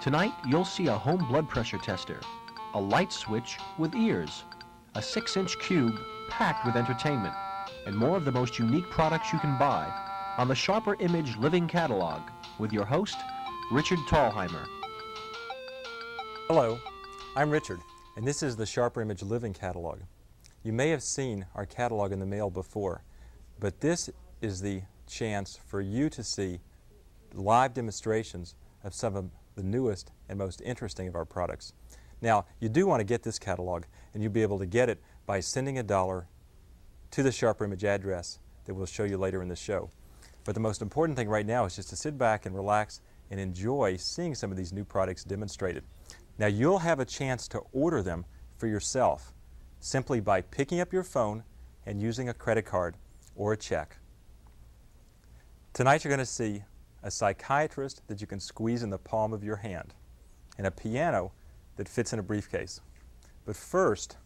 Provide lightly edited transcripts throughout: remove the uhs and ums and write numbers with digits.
Tonight, you'll see a home blood pressure tester, a light switch with ears, a 6-inch cube packed with entertainment, and more of the most unique products you can buy on the Sharper Image Living Catalog with your host, Richard Thalheimer. Hello, I'm Richard, and this is the Sharper Image Living Catalog. You may have seen our catalog in the mail before, but this is the chance for you to see live demonstrations of some of the newest and most interesting of our products. Now, you do want to get this catalog, and you'll be able to get it by sending $1 to the Sharper Image address that we'll show you later in the show. But the most important thing right now is just to sit back and relax and enjoy seeing some of these new products demonstrated. Now, you'll have a chance to order them for yourself simply by picking up your phone and using a credit card or a check. Tonight you're going to see a psychiatrist that you can squeeze in the palm of your hand, and a piano that fits in a briefcase. But first,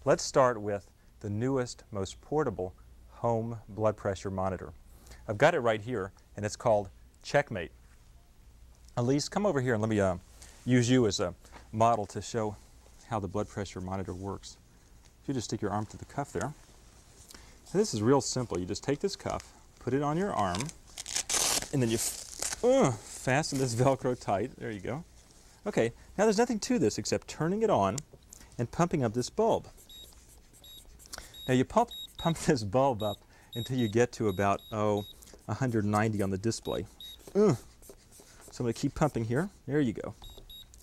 let's start with the newest, most portable home blood pressure monitor. I've got it right here, and it's called Checkmate. Elise, come over here and let me use you as a model to show how the blood pressure monitor works. If you just stick your arm to the cuff there. So this is real simple. You just take this cuff, put it on your arm, and then you fasten this Velcro tight. There you go. Okay, now there's nothing to this except turning it on and pumping up this bulb. Now you pump this bulb up until you get to about, 190 on the display. So I'm going to keep pumping here. There you go.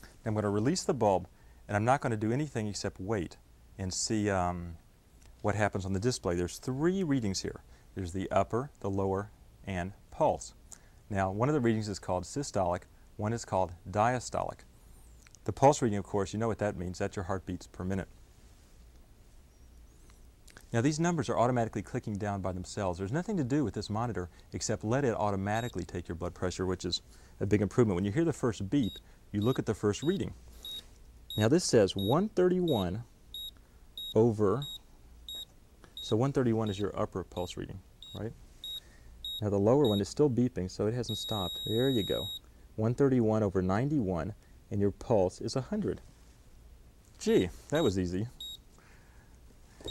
Now I'm going to release the bulb, and I'm not going to do anything except wait and see what happens on the display. There's 3 readings here. There's the upper, the lower, and pulse. Now, one of the readings is called systolic, one is called diastolic. The pulse reading, of course, you know what that means. That's your heartbeats per minute. Now, these numbers are automatically clicking down by themselves. There's nothing to do with this monitor except let it automatically take your blood pressure, which is a big improvement. When you hear the first beep, you look at the first reading. Now, this says 131 over, so 131 is your upper pulse reading, right? Now the lower one is still beeping, so it hasn't stopped. There you go. 131 over 91, and your pulse is 100. Gee, that was easy.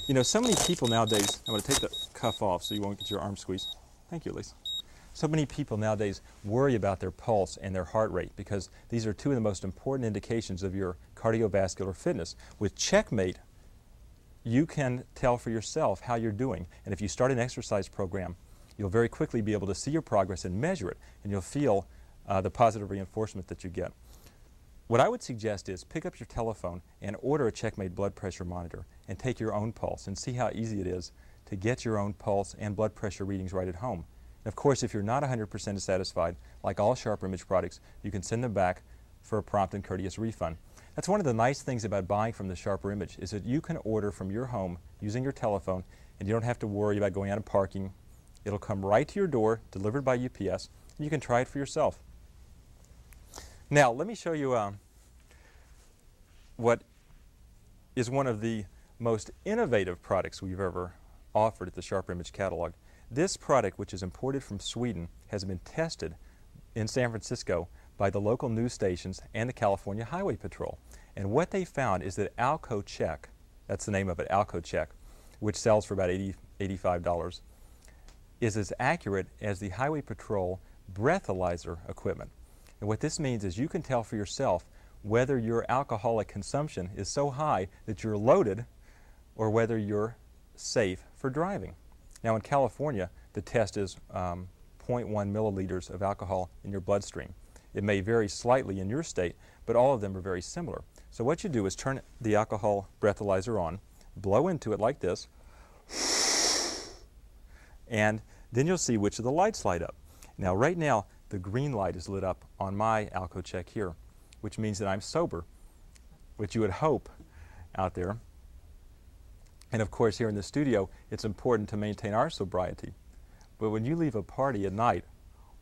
You know, so many people nowadays, I'm going to take the cuff off so you won't get your arm squeezed. Thank you, Lisa. So many people nowadays worry about their pulse and their heart rate because these are 2 of the most important indications of your cardiovascular fitness. With Checkmate, you can tell for yourself how you're doing, and if you start an exercise program, you'll very quickly be able to see your progress and measure it, and you'll feel the positive reinforcement that you get. What I would suggest is pick up your telephone and order a Checkmate blood pressure monitor and take your own pulse and see how easy it is to get your own pulse and blood pressure readings right at home. And of course, if you're not 100% satisfied, like all Sharper Image products, you can send them back for a prompt and courteous refund. That's one of the nice things about buying from the Sharper Image is that you can order from your home using your telephone, and you don't have to worry about going out and parking. It'll come right to your door, delivered by UPS, and you can try it for yourself. Now, let me show you what is one of the most innovative products we've ever offered at the Sharper Image catalog. This product, which is imported from Sweden, has been tested in San Francisco by the local news stations and the California Highway Patrol. And what they found is that Alko Check, that's the name of it, Alko Check, which sells for about $85, is as accurate as the Highway Patrol breathalyzer equipment. And what this means is you can tell for yourself whether your alcoholic consumption is so high that you're loaded or whether you're safe for driving. Now in California, the test is 0.1 milliliters of alcohol in your bloodstream. It may vary slightly in your state, but all of them are very similar. So what you do is turn the alcohol breathalyzer on, blow into it like this, and then you'll see which of the lights light up. Now right now, the green light is lit up on my Alko Check here, which means that I'm sober, which you would hope out there. And of course here in the studio, it's important to maintain our sobriety. But when you leave a party at night,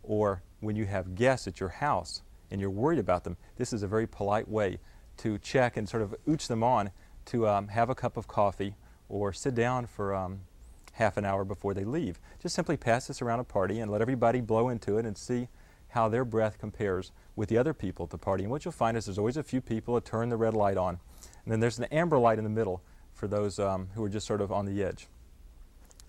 or when you have guests at your house and you're worried about them, this is a very polite way to check and sort of ooch them on to have a cup of coffee or sit down for half an hour before they leave. Just simply pass this around a party and let everybody blow into it and see how their breath compares with the other people at the party. And what you'll find is there's always a few people that turn the red light on. And then there's an amber light in the middle for those who are just sort of on the edge.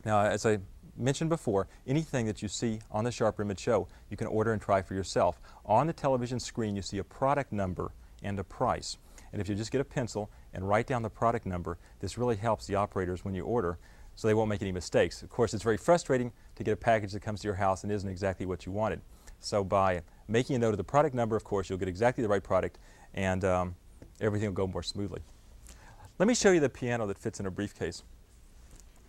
Now, as I mentioned before, anything that you see on the SHRP Image Show, you can order and try for yourself. On the television screen, you see a product number and a price. And if you just get a pencil and write down the product number, this really helps the operators when you order so they won't make any mistakes. Of course, it's very frustrating to get a package that comes to your house and isn't exactly what you wanted. So by making a note of the product number, of course, you'll get exactly the right product and everything will go more smoothly. Let me show you the piano that fits in a briefcase.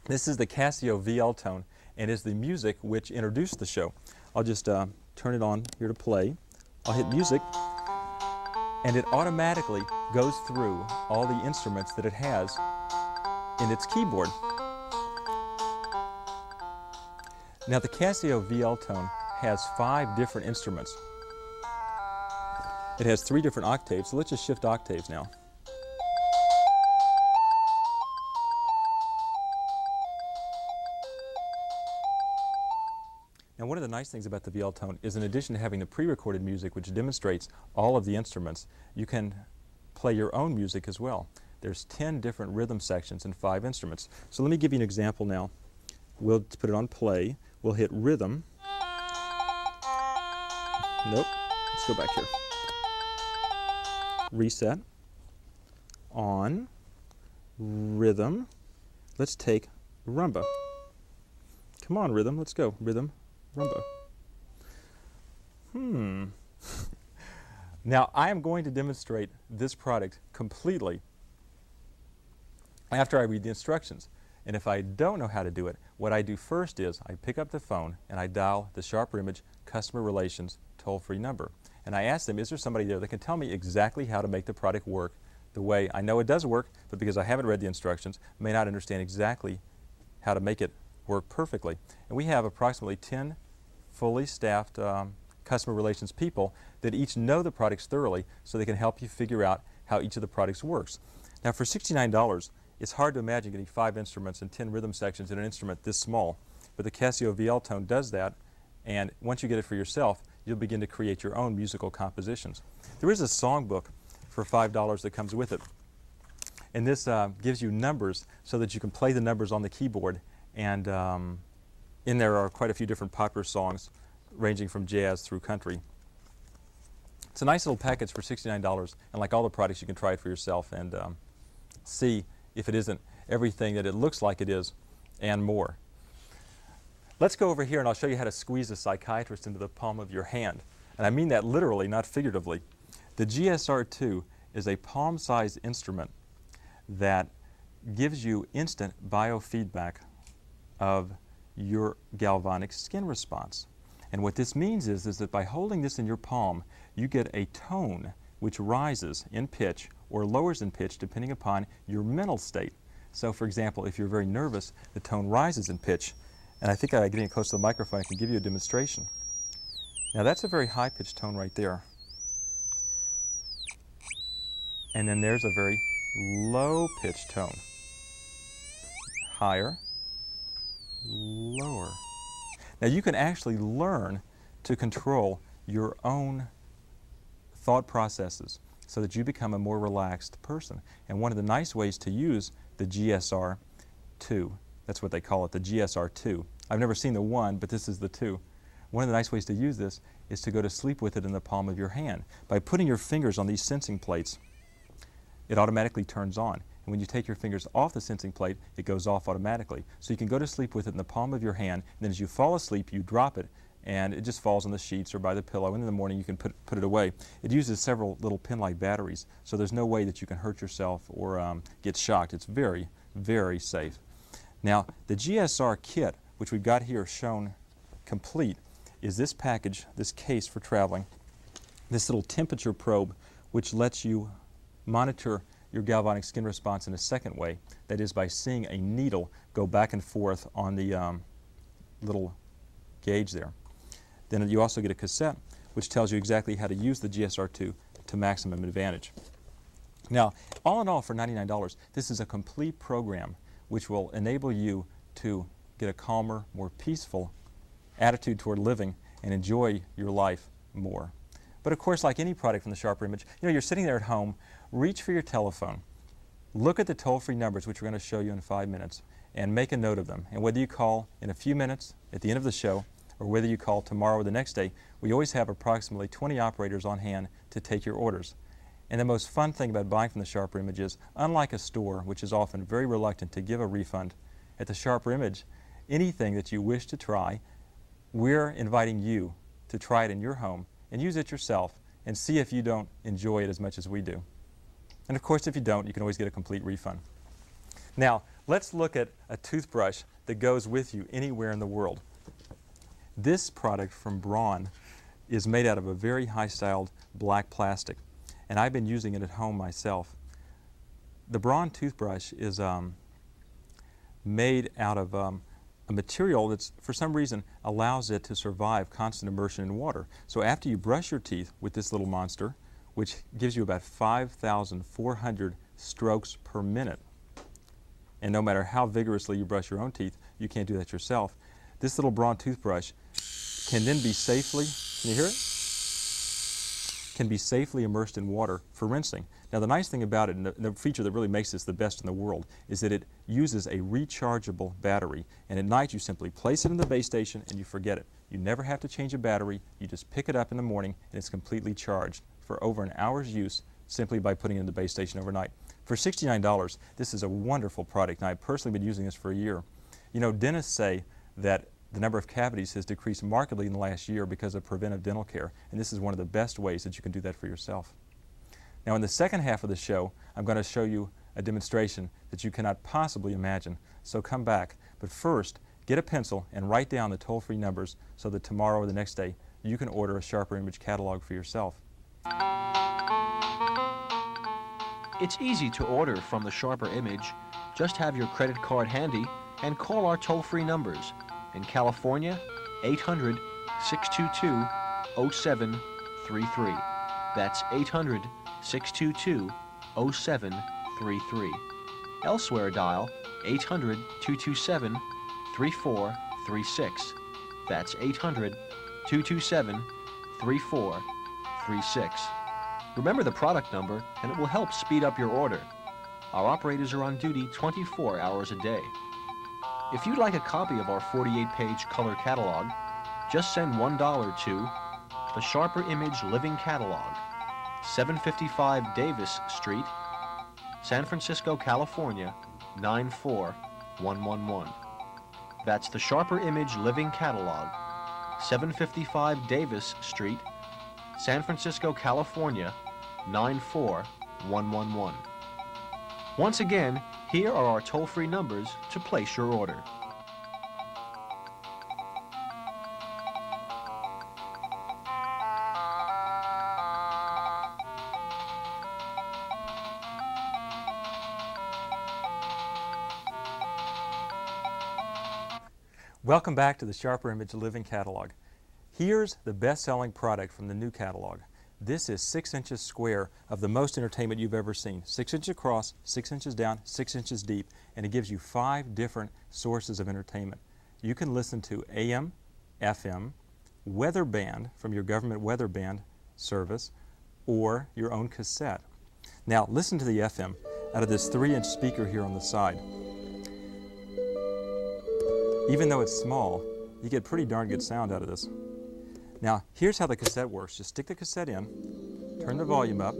This is the Casio VL Tone and is the music which introduced the show. I'll just turn it on here to play. I'll hit music and it automatically goes through all the instruments that it has in its keyboard. Now the Casio VL Tone has 5 different instruments. It has 3 different octaves, so let's just shift octaves now. Now one of the nice things about the VL Tone is in addition to having the pre-recorded music which demonstrates all of the instruments, you can play your own music as well. There's 10 different rhythm sections and 5 instruments. So let me give you an example now. We'll put it on play. We'll hit rhythm. Nope. Let's go back here. Reset. On. Rhythm. Let's take rumba. Come on, rhythm. Let's go. Rhythm. Rumba. Now, I am going to demonstrate this product completely after I read the instructions. And if I don't know how to do it, what I do first is I pick up the phone and I dial the SHRP Image Customer Relations toll-free number. And I ask them, is there somebody there that can tell me exactly how to make the product work the way I know it does work, but because I haven't read the instructions, may not understand exactly how to make it work perfectly. And we have approximately 10 fully staffed customer relations people that each know the products thoroughly so they can help you figure out how each of the products works. Now for $69, it's hard to imagine getting 5 instruments and 10 rhythm sections in an instrument this small, but the Casio VL Tone does that, and once you get it for yourself, you'll begin to create your own musical compositions. There is a songbook for $5 that comes with it, and this gives you numbers so that you can play the numbers on the keyboard, and in there are quite a few different popular songs ranging from jazz through country. It's a nice little package for $69, and like all the products, you can try it for yourself and see if it isn't everything that it looks like it is and more. Let's go over here and I'll show you how to squeeze a psychiatrist into the palm of your hand. And I mean that literally, not figuratively. The GSR2 is a palm-sized instrument that gives you instant biofeedback of your galvanic skin response. And what this means is that by holding this in your palm, you get a tone which rises in pitch or lowers in pitch depending upon your mental state. So for example, if you're very nervous, the tone rises in pitch. And I think getting close to the microphone, I can give you a demonstration. Now that's a very high-pitched tone right there. And then there's a very low-pitched tone. Higher, lower. Now you can actually learn to control your own thought processes so that you become a more relaxed person. And one of the nice ways to use the GSR2, that's what they call it, the GSR2. I've never seen the 1, but this is the 2. One of the nice ways to use this is to go to sleep with it in the palm of your hand. By putting your fingers on these sensing plates, it automatically turns on. And when you take your fingers off the sensing plate, it goes off automatically. So you can go to sleep with it in the palm of your hand, and then as you fall asleep, you drop it, and it just falls on the sheets or by the pillow, and in the morning you can put it away. It uses several little pin-like batteries, so there's no way that you can hurt yourself or get shocked. It's very, very safe. Now, the GSR kit, which we've got here shown complete, is this package, this case for traveling, this little temperature probe, which lets you monitor your galvanic skin response in a second way, that is by seeing a needle go back and forth on the little gauge there. Then you also get a cassette which tells you exactly how to use the GSR2 to maximum advantage. Now, all in all for $99, this is a complete program which will enable you to get a calmer, more peaceful attitude toward living and enjoy your life more. But of course, like any product from the Sharper Image, you're sitting there at home, reach for your telephone, look at the toll-free numbers, which we're going to show you in 5 minutes, and make a note of them. And whether you call in a few minutes at the end of the show, or whether you call tomorrow or the next day, we always have approximately 20 operators on hand to take your orders. And the most fun thing about buying from the Sharper Image is, unlike a store, which is often very reluctant to give a refund, at the Sharper Image, anything that you wish to try, we're inviting you to try it in your home and use it yourself and see if you don't enjoy it as much as we do. And of course, if you don't, you can always get a complete refund. Now, let's look at a toothbrush that goes with you anywhere in the world. This product from Braun is made out of a very high-styled black plastic, and I've been using it at home myself. The Braun toothbrush is made out of a material that, for some reason, allows it to survive constant immersion in water. So after you brush your teeth with this little monster, which gives you about 5,400 strokes per minute, and no matter how vigorously you brush your own teeth, you can't do that yourself, this little Braun toothbrush can then be safely, can you hear it? Can be safely immersed in water for rinsing. Now the nice thing about it, and the feature that really makes this the best in the world, is that it uses a rechargeable battery, and at night you simply place it in the base station and you forget it. You never have to change a battery, you just pick it up in the morning and it's completely charged for over an hour's use simply by putting it in the base station overnight. For $69, this is a wonderful product, and I've personally been using this for a year. You know, dentists say that the number of cavities has decreased markedly in the last year because of preventive dental care, and this is one of the best ways that you can do that for yourself. Now in the second half of the show, I'm going to show you a demonstration that you cannot possibly imagine, so come back. But first, get a pencil and write down the toll-free numbers so that tomorrow or the next day you can order a Sharper Image catalog for yourself. It's easy to order from the Sharper Image. Just have your credit card handy and call our toll-free numbers. In California, 800-622-0733. That's 800-622-0733. Elsewhere, dial 800-227-3436. That's 800-227-3436. Remember the product number, and it will help speed up your order. Our operators are on duty 24 hours a day. If you'd like a copy of our 48-page color catalog, just send $1 to the Sharper Image Living Catalog, 755 Davis Street, San Francisco, California, 94111. That's the Sharper Image Living Catalog, 755 Davis Street, San Francisco, California, 94111. Once again, here are our toll-free numbers to place your order. Welcome back to the Sharper Image Living Catalog. Here's the best-selling product from the new catalog. This is 6 inches square of the most entertainment you've ever seen. 6 inches across, 6 inches down, 6 inches deep, and it gives you 5 different sources of entertainment. You can listen to AM, FM, weather band from your government weather band service, or your own cassette. Now listen to the FM out of this 3-inch speaker here on the side. Even though it's small, you get pretty darn good sound out of this. Now, here's how the cassette works. Just stick the cassette in, turn the volume up.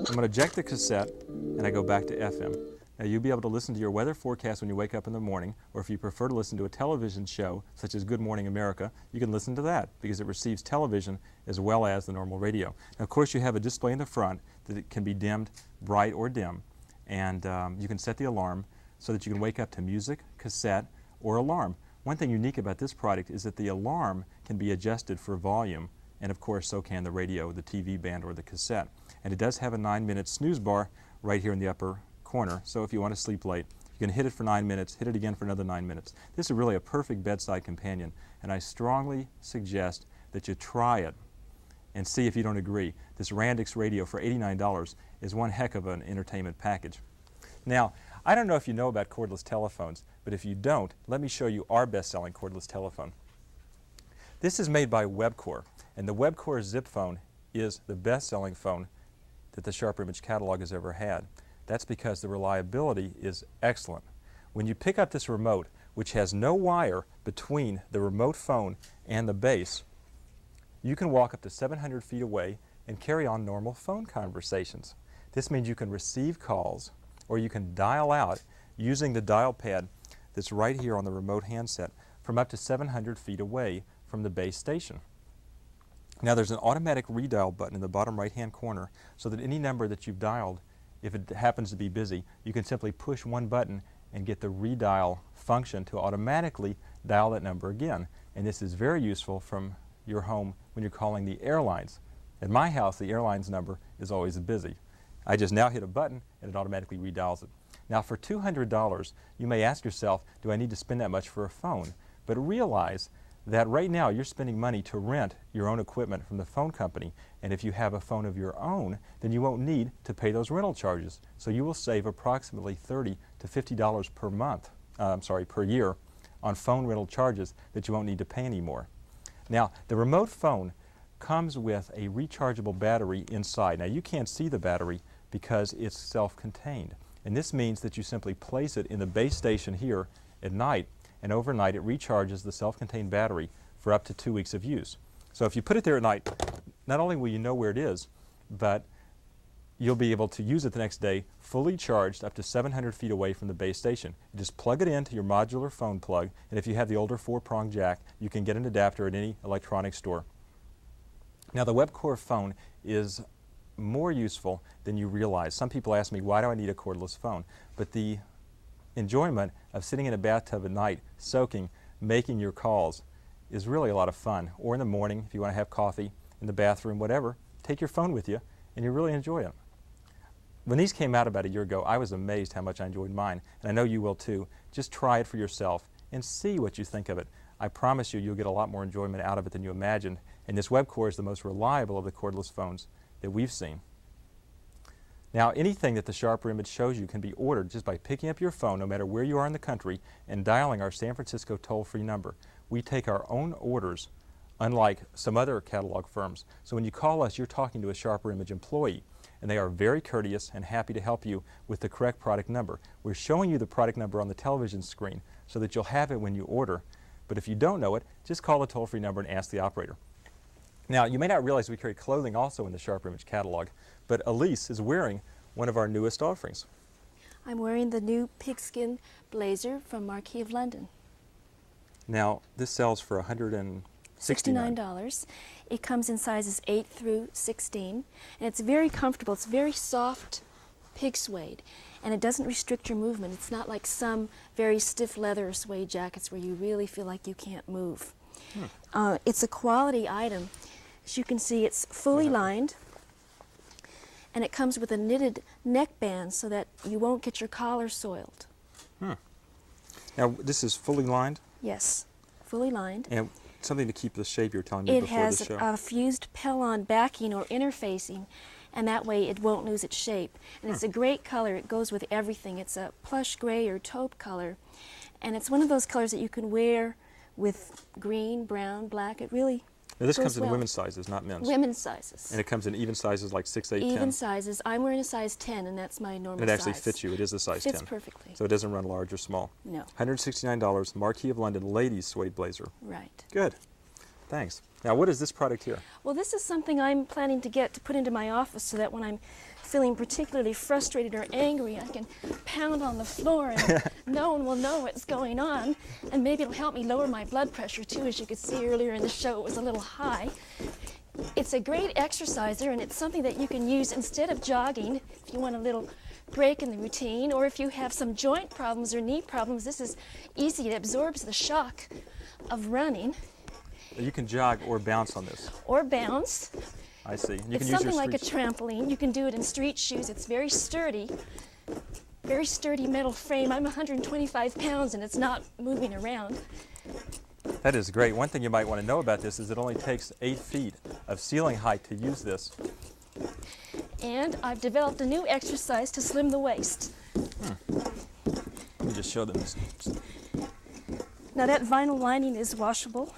I'm going to eject the cassette, and I go back to FM. Now, you'll be able to listen to your weather forecast when you wake up in the morning, or if you prefer to listen to a television show, such as Good Morning America, you can listen to that, because it receives television as well as the normal radio. Now, of course, you have a display in the front that it can be dimmed, bright or dim, and you can set the alarm so that you can wake up to music, cassette, or alarm. One thing unique about this product is that the alarm can be adjusted for volume, and of course so can the radio, the TV band, or the cassette. And it does have a 9-minute snooze bar right here in the upper corner, so if you want to sleep late, you can hit it for 9 minutes, hit it again for another 9 minutes. This is really a perfect bedside companion, and I strongly suggest that you try it and see if you don't agree. This Randix radio for $89 is one heck of an entertainment package. Now, I don't know if you know about cordless telephones, but if you don't, let me show you our best-selling cordless telephone. This is made by Webcore, and the Webcore Zip phone is the best-selling phone that the SHRP Image catalog has ever had. That's because the reliability is excellent. When you pick up this remote, which has no wire between the remote phone and the base, you can walk up to 700 feet away and carry on normal phone conversations. This means you can receive calls or you can dial out using the dial pad that's right here on the remote handset from up to 700 feet away from the base station. Now there's an automatic redial button in the bottom right-hand corner so that any number that you've dialed, if it happens to be busy, you can simply push one button and get the redial function to automatically dial that number again. And this is very useful from your home when you're calling the airlines. At my house, the airline's number is always busy. I just now hit a button and it automatically redials it. Now for $200, you may ask yourself, do I need to spend that much for a phone? But realize that right now you're spending money to rent your own equipment from the phone company, and if you have a phone of your own, then you won't need to pay those rental charges. So you will save approximately $30 to $50 per month, per year on phone rental charges that you won't need to pay anymore. Now, the remote phone comes with a rechargeable battery inside. Now, you can't see the battery because it's self-contained, and this means that you simply place it in the base station here at night, and overnight it recharges the self-contained battery for up to 2 weeks of use. So if you put it there at night, not only will you know where it is, but you'll be able to use it the next day fully charged up to 700 feet away from the base station. You just plug it into your modular phone plug, and if you have the older 4-prong jack, you can get an adapter at any electronics store. Now the Webcore phone is more useful than you realize. Some people ask me, why do I need a cordless phone? But the enjoyment of sitting in a bathtub at night, soaking, making your calls is really a lot of fun. Or in the morning, if you want to have coffee, in the bathroom, whatever, take your phone with you and you really enjoy it. When these came out about a year ago, I was amazed how much I enjoyed mine, and I know you will too. Just try it for yourself and see what you think of it. I promise you, you'll get a lot more enjoyment out of it than you imagined, and this Webcore is the most reliable of the cordless phones that we've seen. Now, anything that the SHRP Image shows you can be ordered just by picking up your phone, no matter where you are in the country, and dialing our San Francisco toll-free number. We take our own orders, unlike some other catalog firms. So when you call us, you're talking to a SHRP Image employee, and they are very courteous and happy to help you with the correct product number. We're showing you the product number on the television screen so that you'll have it when you order. But if you don't know it, just call the toll-free number and ask the operator. Now, you may not realize we carry clothing also in the SHRP Image catalog, but Elise is wearing one of our newest offerings. I'm wearing the new pigskin blazer from Marquis of London. Now, this sells for $169. $69. It comes in sizes 8 through 16, and it's very comfortable. It's very soft pig suede, and it doesn't restrict your movement. It's not like some very stiff leather or suede jackets where you really feel like you can't move. It's a quality item. As you can see, it's fully lined, and it comes with a knitted neckband so that you won't get your collar soiled. Now, this is fully lined? Yes, fully lined. And something to keep the shape you're telling me before the show. It has a fused Pellon backing or interfacing, and that way it won't lose its shape. And it's a great color. It goes with everything. It's a plush gray or taupe color, and it's one of those colors that you can wear with green, brown, black. It really now, this goes comes in well. women's sizes, not men's. Women's sizes. And it comes in even sizes like 6, 8, 10. Even sizes. I'm wearing a size 10, and that's my normal size. And it actually fits you. It is a size 10. Fits perfectly. So it doesn't run large or small. No. $169, Marquis of London ladies suede blazer. Right. Good. Thanks. Now, what is this product here? Well, this is something I'm planning to get to put into my office so that when I'm feeling particularly frustrated or angry, I can pound on the floor and no one will know what's going on. And maybe it'll help me lower my blood pressure too. As you could see earlier in the show, it was a little high. It's a great exerciser, and it's something that you can use instead of jogging if you want a little break in the routine, or if you have some joint problems or knee problems. This is easy. It absorbs the shock of running. You can jog or bounce on this. Or bounce. I see. You It's can use something your like a street trampoline. You can do it in street shoes. It's very sturdy metal frame. I'm 125 pounds and it's not moving around. That is great. One thing you might want to know about this is it only takes 8 feet of ceiling height to use this. And I've developed a new exercise to slim the waist. just show them this. Now that vinyl lining is washable.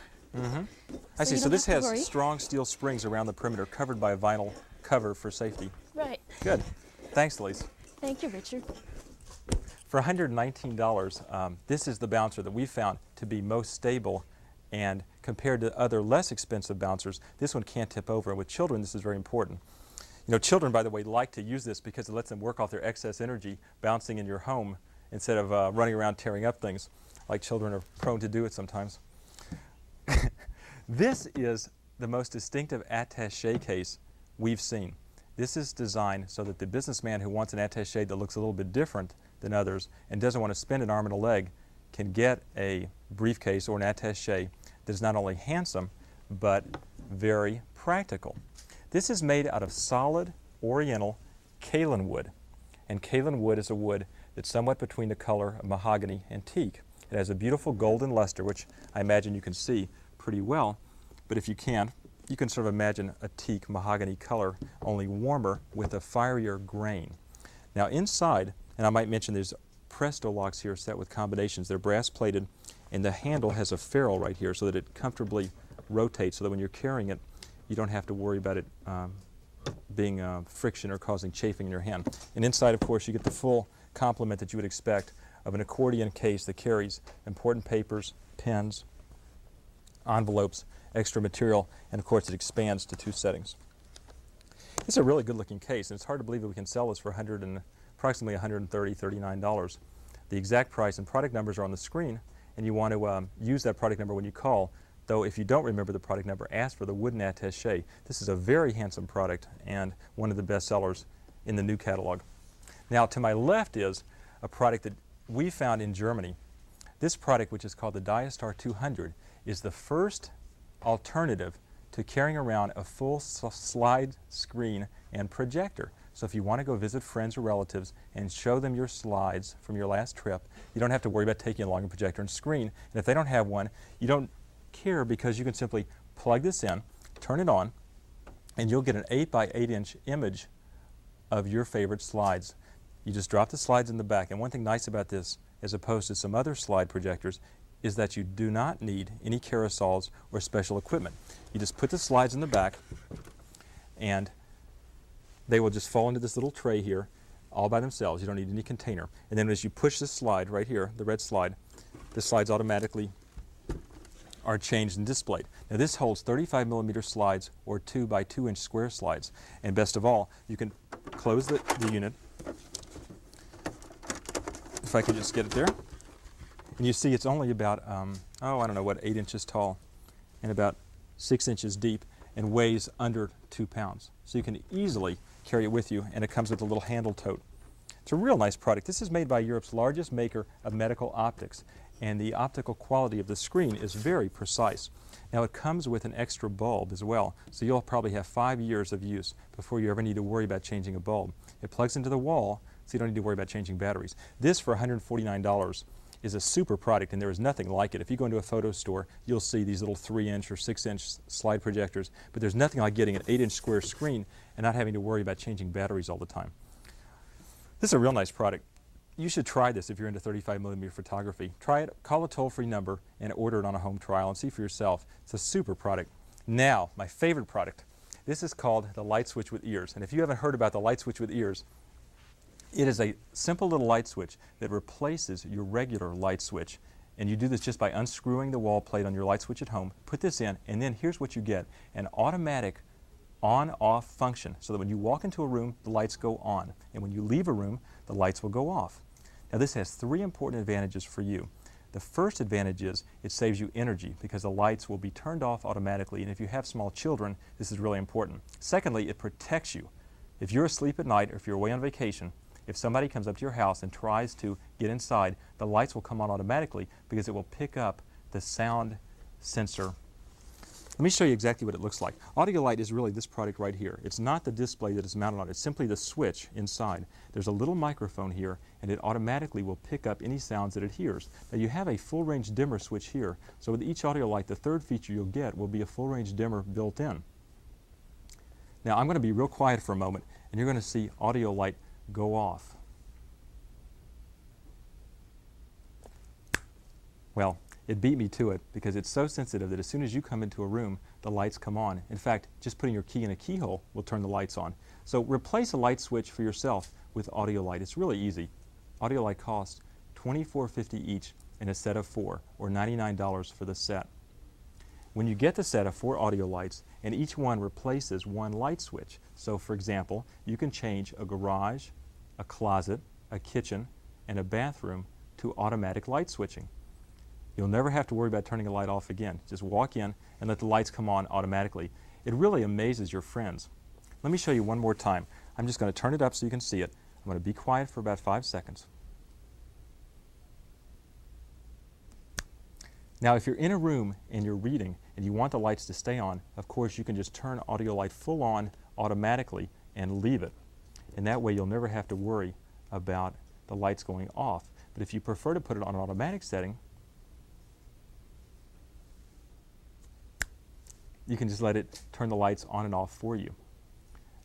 I see. you So don't this have to has worry. strong steel springs around the perimeter covered by a vinyl cover for safety. Right. Good. Thanks, Elise. Thank you, Richard. For $119, this is the bouncer that we found to be most stable, and compared to other less expensive bouncers, this one can't tip over. And with children, this is very important. You know, children, by the way, like to use this because it lets them work off their excess energy bouncing in your home instead of running around tearing up things, like children are prone to do it sometimes. This is the most distinctive attaché case we've seen. This is designed so that the businessman who wants an attaché that looks a little bit different than others and doesn't want to spend an arm and a leg can get a briefcase or an attaché that is not only handsome but very practical. This is made out of solid oriental kaolin wood, and kaolin wood is a wood that's somewhat between the color of mahogany and teak. It has a beautiful golden luster, which I imagine you can see pretty well, but if you can't, you can sort of imagine a teak mahogany color, only warmer with a fierier grain. Now inside, and I might mention there's Presto locks here set with combinations. They're brass plated, and the handle has a ferrule right here so that it comfortably rotates so that when you're carrying it, you don't have to worry about it being friction or causing chafing in your hand. And inside, of course, you get the full complement that you would expect of an accordion case that carries important papers, pens, envelopes, extra material, and of course it expands to 2 settings. It's a really good looking case, and it's hard to believe that we can sell this for approximately $130, $39. The exact price and product numbers are on the screen, and you want to use that product number when you call, though if you don't remember the product number, ask for the wooden attaché. This is a very handsome product and one of the best sellers in the new catalog. Now to my left is a product that we found in Germany. This product, which is called the Diastar 200, is the first alternative to carrying around a full slide screen and projector. So if you want to go visit friends or relatives and show them your slides from your last trip, you don't have to worry about taking along a projector and screen. And if they don't have one, you don't care because you can simply plug this in, turn it on, and you'll get an 8 by 8 inch image of your favorite slides. You just drop the slides in the back. And one thing nice about this, as opposed to some other slide projectors, is that you do not need any carousels or special equipment. You just put the slides in the back, and they will just fall into this little tray here all by themselves. You don't need any container. And then as you push this slide right here, the red slide, the slides automatically are changed and displayed. Now this holds 35 millimeter slides or 2 by 2 inch square slides. And best of all, you can close the unit. If I could just get it there. And you see it's only about, I don't know what, 8 inches tall and about 6 inches deep and weighs under 2 pounds. So you can easily carry it with you, and it comes with a little handle tote. It's a real nice product. This is made by Europe's largest maker of medical optics, and the optical quality of the screen is very precise. Now it comes with an extra bulb as well, so you'll probably have 5 years of use before you ever need to worry about changing a bulb. It plugs into the wall, so you don't need to worry about changing batteries. This for $149 is a super product, and there is nothing like it. If you go into a photo store, you'll see these little 3-inch or 6-inch slide projectors, but there's nothing like getting an 8-inch square screen and not having to worry about changing batteries all the time. This is a real nice product. You should try this if you're into 35 millimeter photography. Try it, call a toll-free number, and order it on a home trial and see for yourself. It's a super product. Now, my favorite product. This is called the light switch with ears, and if you haven't heard about the light switch with ears, it is a simple little light switch that replaces your regular light switch. And you do this just by unscrewing the wall plate on your light switch at home, put this in, and then here's what you get: an automatic on-off function, so that when you walk into a room, the lights go on, and when you leave a room, the lights will go off. Now this has 3 important advantages for you. The first advantage is it saves you energy because the lights will be turned off automatically, and if you have small children, this is really important. Secondly, it protects you. If you're asleep at night or if you're away on vacation, if somebody comes up to your house and tries to get inside, the lights will come on automatically because it will pick up the sound sensor. Let me show you exactly what it looks like. Audio Light is really this product right here. It's not the display that is mounted on it. It's simply the switch inside. There's a little microphone here, and it automatically will pick up any sounds that it hears. Now you have a full-range dimmer switch here, so with each Audio Light, the third feature you'll get will be a full-range dimmer built in. Now I'm going to be real quiet for a moment, and you're going to see Audio Light go off. Well, it beat me to it because it's so sensitive that as soon as you come into a room, the lights come on. In fact, just putting your key in a keyhole will turn the lights on. So replace a light switch for yourself with Audiolight. It's really easy. Audiolight costs $24.50 each in a set of 4, or $99 for the set. When you get the set of 4 Audiolights, and each one replaces one light switch. So for example, you can change a garage, a closet, a kitchen, and a bathroom to automatic light switching. You'll never have to worry about turning a light off again. Just walk in and let the lights come on automatically. It really amazes your friends. Let me show you one more time. I'm just going to turn it up so you can see it. I'm going to be quiet for about 5 seconds. Now, if you're in a room and you're reading and you want the lights to stay on, of course you can just turn Audiolight full on automatically and leave it. And that way you'll never have to worry about the lights going off. But if you prefer to put it on an automatic setting, you can just let it turn the lights on and off for you.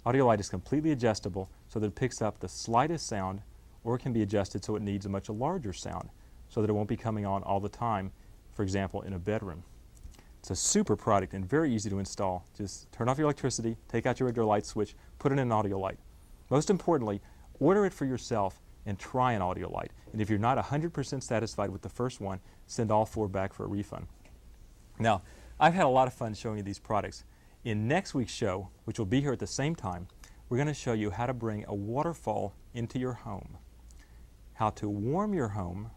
Audiolight is completely adjustable so that it picks up the slightest sound, or it can be adjusted so it needs a much larger sound so that it won't be coming on all the time, for example, in a bedroom. It's a super product and very easy to install. Just turn off your electricity, take out your regular light switch, put in an Audiolight. Most importantly, order it for yourself and try an Audiolight. And if you're not 100% satisfied with the first one, send all 4 back for a refund. Now, I've had a lot of fun showing you these products. In next week's show, which will be here at the same time, we're going to show you how to bring a waterfall into your home, how to warm your home,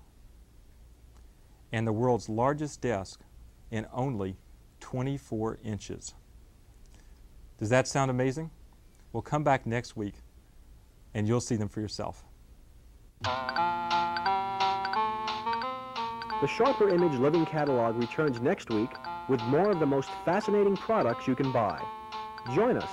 and the world's largest desk in only 24 inches. Does that sound amazing? Well, come back next week and you'll see them for yourself. The Sharper Image Living Catalog returns next week with more of the most fascinating products you can buy. Join us